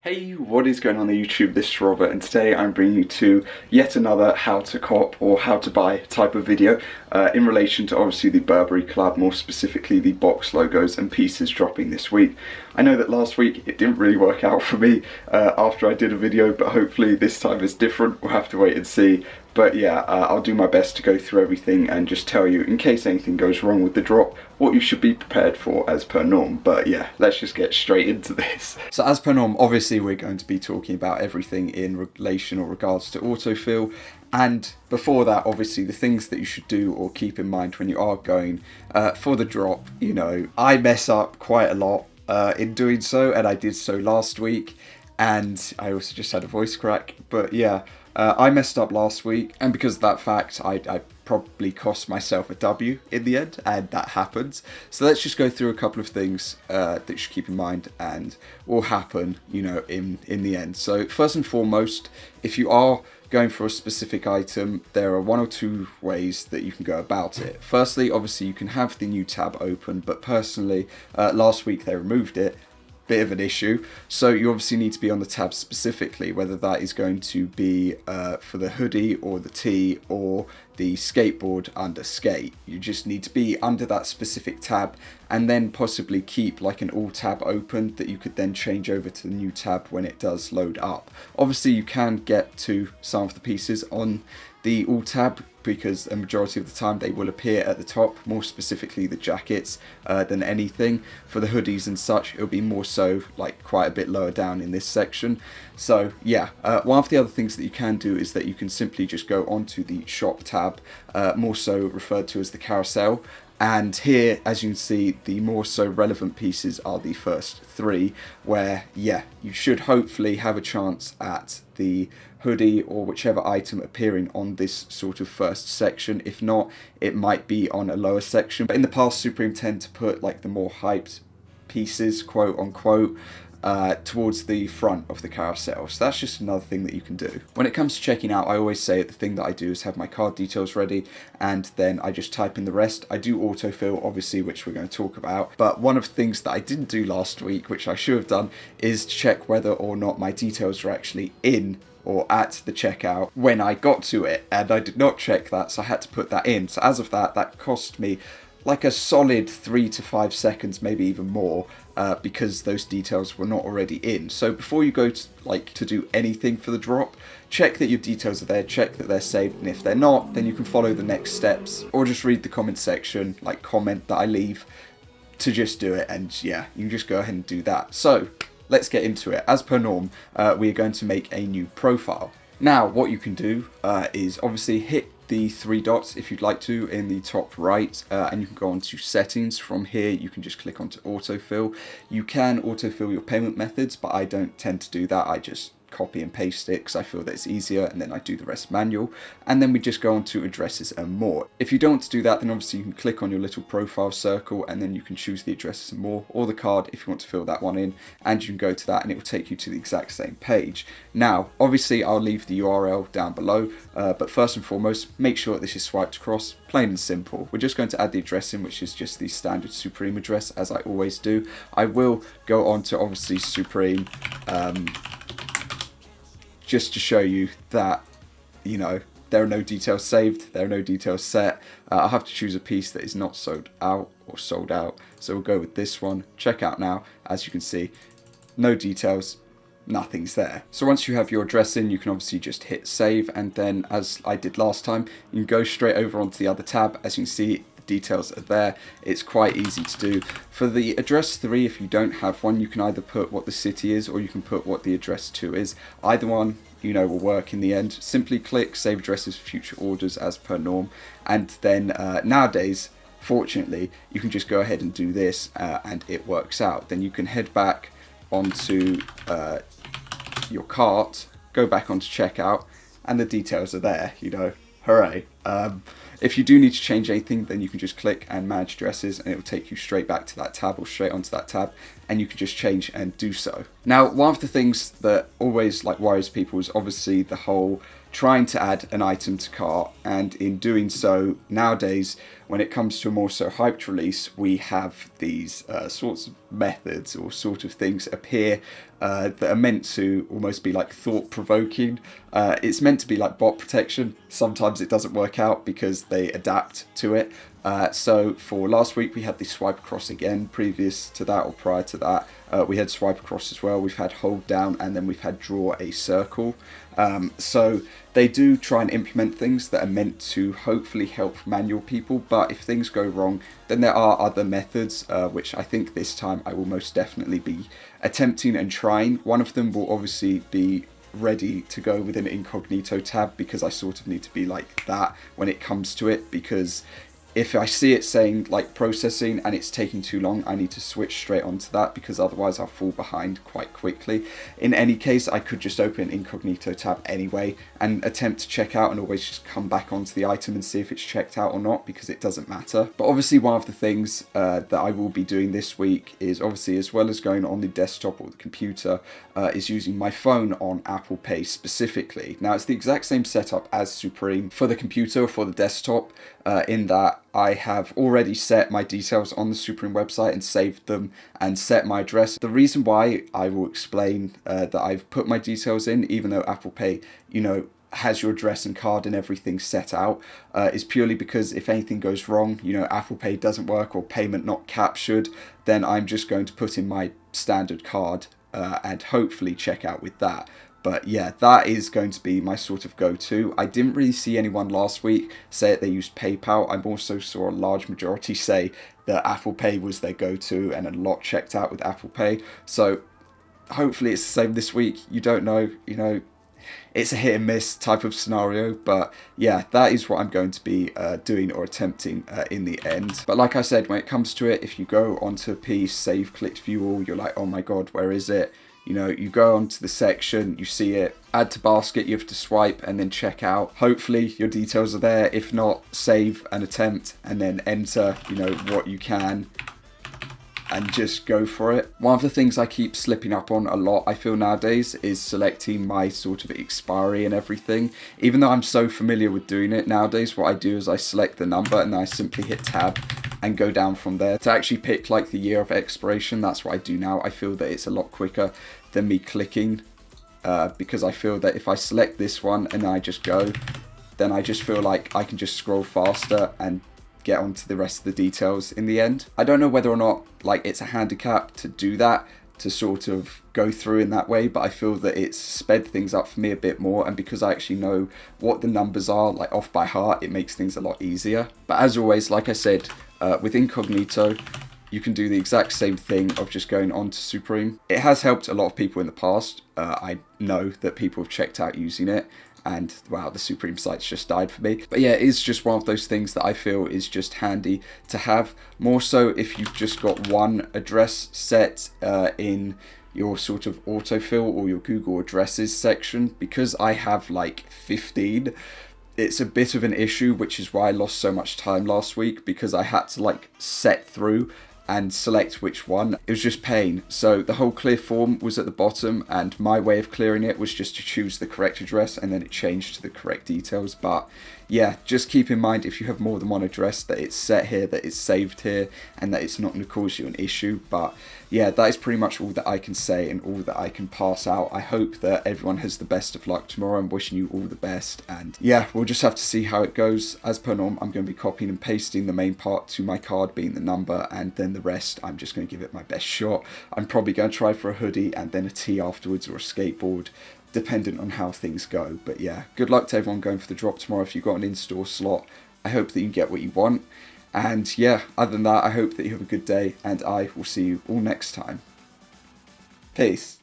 Hey, what is going on the YouTube? This is Robert, and today I'm bringing you to yet another how to cop or how to buy type of video in relation to obviously the Burberry collab, more specifically the box logos and pieces dropping this week. I know that last week it didn't really work out for me after I did a video, but hopefully this time is different. We'll have to wait and see. But yeah, I'll do my best to go through everything and just tell you, in case anything goes wrong with the drop, what you should be prepared for as per norm. But yeah, let's just get straight into this. So as per norm, obviously we're going to be talking about everything in relation or regards to autofill. And before that, obviously the things that you should do or keep in mind when you are going for the drop. You know, I mess up quite a lot in doing so, and I did so last week. And I also just had a voice crack, but yeah. I messed up last week, and because of that fact, I probably cost myself a W in the end, and that happens. So let's just go through a couple of things that you should keep in mind and will happen, you know, in the end. So first and foremost, if you are going for a specific item, there are one or two ways that you can go about it. Firstly, obviously you can have the new tab open, but personally, last week they removed it. Bit of an issue, so you obviously need to be on the tab specifically, whether that is going to be for the hoodie or the tee or the skateboard under skate. You just need to be under that specific tab, and then possibly keep like an all tab open that you could then change over to the new tab when it does load up. Obviously you can get to some of the pieces on the all tab, because a majority of the time they will appear at the top, more specifically the jackets than anything. For the hoodies and such, it'll be more so like quite a bit lower down in this section. So yeah, one of the other things that you can do is that you can simply just go onto the shop tab, more so referred to as the carousel. And here, as you can see, the more so relevant pieces are the first three, where yeah, you should hopefully have a chance at the hoodie or whichever item appearing on this sort of first section. If not, it might be on a lower section. But in the past, Supreme tend to put like the more hyped pieces, quote unquote, towards the front of the carousel. So that's just another thing that you can do. When it comes to checking out, I always say the thing that I do is have my card details ready, and then I just type in the rest. I do autofill, obviously, which we're going to talk about. But one of the things that I didn't do last week, which I should have done, is check whether or not my details are actually in or at the checkout when I got to it, and I did not check that, so I had to put that in. So as of that, that cost me like a solid 3 to 5 seconds, maybe even more, because those details were not already in. So before you go to do anything for the drop, check that your details are there, check that they're saved, and if they're not, then you can follow the next steps, or just read the comment section, like comment that I leave to just do it, and yeah, you can just go ahead and do that. So let's get into it. As per norm, we are going to make a new profile. Now, what you can do is obviously hit the three dots if you'd like to in the top right, and you can go on to settings. From here you can just click onto autofill. You can autofill your payment methods, but I don't tend to do that. I just copy and paste it because I feel that it's easier, and then I do the rest manual, and then we just go on to addresses and more. If you don't want to do that, then obviously you can click on your little profile circle, and then you can choose the addresses and more, or the card if you want to fill that one in, and you can go to that and it will take you to the exact same page. Now obviously I'll leave the URL down below, but first and foremost, make sure that this is swiped across, plain and simple. We're just going to add the address in, which is just the standard Supreme address, as I always do. I will go on to obviously Supreme just to show you that, you know, there are no details saved, there are no details set. I'll have to choose a piece that is not sold out or sold out. So we'll go with this one, check out now. As you can see, no details, nothing's there. So once you have your address in, you can obviously just hit save, and then as I did last time, you can go straight over onto the other tab. As you can see, details are there. It's quite easy to do. For the address 3, if you don't have one, you can either put what the city is, or you can put what the address 2 is. Either one, you know, will work in the end. Simply click save addresses for future orders as per norm, and then nowadays, fortunately, you can just go ahead and do this, and it works out. Then you can head back onto your cart, go back onto checkout, and the details are there, you know. Hooray. If you do need to change anything, then you can just click and manage addresses, and it will take you straight back to that tab, or straight onto that tab, and you can just change and do so. Now, one of the things that always like worries people is obviously the whole trying to add an item to cart, and in doing so, nowadays, when it comes to a more so hyped release, we have these sorts of methods or sort of things appear that are meant to almost be like thought-provoking. It's meant to be like bot protection. Sometimes it doesn't work out because they adapt to it. So for last week we had the swipe across again. Previous to that or prior to that we had swipe across as well. We've had hold down, and then we've had draw a circle. So they do try and implement things that are meant to hopefully help manual people, but if things go wrong, then there are other methods, which I think this time I will most definitely be attempting and trying. One of them will obviously be ready to go with an incognito tab, because I sort of need to be like that when it comes to it, because if I see it saying like processing and it's taking too long, I need to switch straight onto that, because otherwise I'll fall behind quite quickly. In any case, I could just open an incognito tab anyway and attempt to check out, and always just come back onto the item and see if it's checked out or not, because it doesn't matter. But obviously one of the things that I will be doing this week is, obviously, as well as going on the desktop or the computer, is using my phone on Apple Pay specifically. Now it's the exact same setup as Supreme for the computer or for the desktop, in that I have already set my details on the Supreme website and saved them and set my address. The reason why I will explain that I've put my details in, even though Apple Pay, you know, has your address and card and everything set out, is purely because if anything goes wrong, you know, Apple Pay doesn't work or payment not captured, then I'm just going to put in my standard card and hopefully check out with that. But yeah, that is going to be my sort of go-to. I didn't really see anyone last week say that they used PayPal. I also saw a large majority say that Apple Pay was their go-to, and a lot checked out with Apple Pay. So hopefully it's the same this week. You don't know, you know, it's a hit and miss type of scenario, but yeah, that is what I'm going to be doing or attempting in the end. But like I said, when it comes to it, if you go onto a piece, save, clicked view all, you're like, oh my god, where is it? You know, you go onto the section, you see it, add to basket, you have to swipe and then check out. Hopefully your details are there. If not, save an attempt and then enter, you know, what you can and just go for it. One of the things I keep slipping up on a lot, I feel nowadays, is selecting my sort of expiry and everything. Even though I'm so familiar with doing it nowadays, what I do is I select the number and then I simply hit tab and go down from there to actually pick like the year of expiration. That's what I do now. I feel that it's a lot quicker than me clicking, because I feel that if I select this one and I just go, then I just feel like I can just scroll faster and get onto the rest of the details in the end. I don't know whether or not like it's a handicap to do that, to sort of go through in that way, but I feel that it's sped things up for me a bit more, and because I actually know what the numbers are like off by heart, it makes things a lot easier. But as always, like I said, with incognito, you can do the exact same thing of just going on to Supreme. It has helped a lot of people in the past. I know that people have checked out using it, and wow, the Supreme site's just died for me. But yeah, it is just one of those things that I feel is just handy to have, more so if you've just got one address set in your sort of autofill or your Google addresses section. Because I have like 15, it's a bit of an issue, which is why I lost so much time last week, because I had to like set through and select which one. It was just pain. So the whole clear form was at the bottom, and my way of clearing it was just to choose the correct address, and then it changed to the correct details. But yeah, just keep in mind, if you have more than one address, that it's set here, that it's saved here, and that it's not going to cause you an issue. But yeah, that is pretty much all that I can say and all that I can pass out. I hope that everyone has the best of luck tomorrow. I'm wishing you all the best, and yeah, we'll just have to see how it goes. As per norm, I'm going to be copying and pasting the main part to my card, being the number, and then the rest I'm just going to give it my best shot. I'm probably going to try for a hoodie and then a tee afterwards, or a skateboard, dependent on how things go. But yeah, good luck to everyone going for the drop tomorrow. If you've got an in-store slot, I hope that you can get what you want. And yeah, other than that, I hope that you have a good day, and I will see you all next time. Peace.